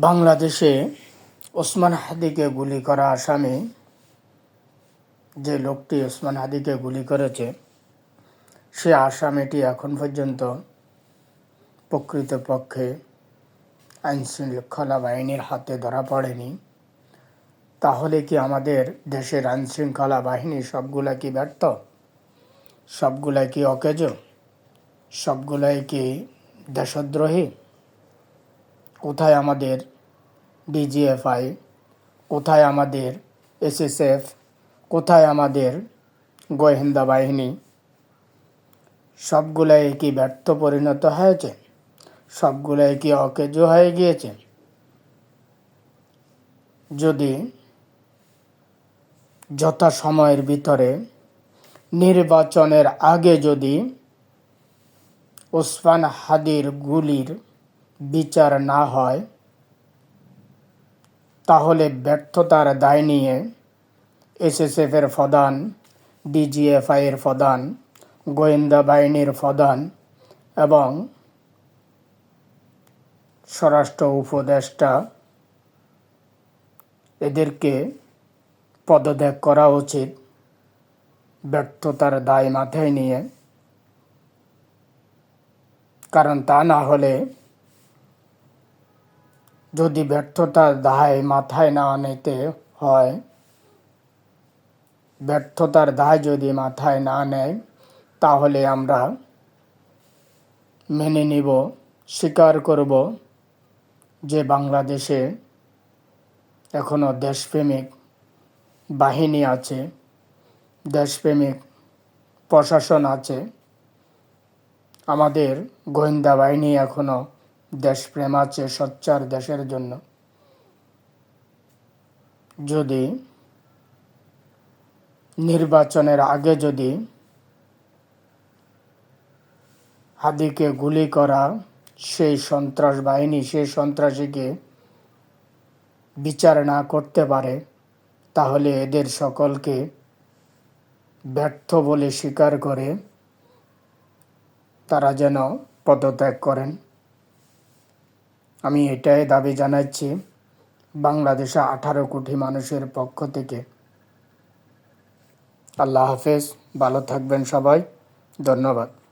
বাংলাদেশে ওসমান হাদিকে গুলি করা আসামি, যে লোকটি ওসমান হাদিকে গুলি করেছে, সে আসামিটি এখন পর্যন্ত প্রকৃতপক্ষে আইনশৃঙ্খলা বাহিনীর হাতে ধরা পড়েনি। তাহলে কি আমাদের দেশের আইনশৃঙ্খলা বাহিনী সবগুলা কি ব্যর্থ? সবগুলাই কি অকেজ? সবগুলাই কি দেশদ্রোহী? কোথায় আমাদের ডিজিএফআই? কোথায় আমাদের এসএসএফ? কোথায় আমাদের গোয়েন্দা বাহিনী? সবগুলাই কি ব্যর্থ পরিণত হয়েছে? সবগুলাই কি অকেজ হয়ে গিয়েছে? যদি যথাসময়ের ভিতরে নির্বাচনের আগে যদি ওসমান হাদির গুলির বিচার না হয়, তাহলে ব্যর্থতার দায় নিয়ে এসএসএফের প্রধান, ডিজিএফআইয়ের প্রধান, গোয়েন্দা বাহিনীর প্রধান এবং স্বরাষ্ট্র উপদেষ্টা এদেরকে পদত্যাগ করা উচিত, ব্যর্থতার দায় মাথায় নিয়ে। কারণ তা না হলে, যদি ব্যর্থতার দায় মাথায় না নিতে হয়, ব্যর্থতার দায় যদি মাথায় না নেয়, তাহলে আমরা মেনে নিব, স্বীকার করব যে বাংলাদেশে এখনো দেশপ্রেমিক বাহিনী আছে, দেশপ্রেমিক প্রশাসন আছে, আমাদের গোয়েন্দা বাহিনী এখনো দেশপ্রেম আছে সোচ্চার দেশের জন্য। যদি নির্বাচনের আগে যদি হাদিকে গুলি করা সেই সন্ত্রাস বাহিনী, সেই সন্ত্রাসীকে বিচার না করতে পারে, তাহলে এদের সকলকে ব্যর্থ বলে স্বীকার করে তারা যেন পদত্যাগ করেন। আমি এটাই দাবি জানাচ্ছি বাংলাদেশে 18 কোটি মানুষের পক্ষ থেকে। আল্লাহ হাফেজ, ভালো থাকবেন সবাই, ধন্যবাদ।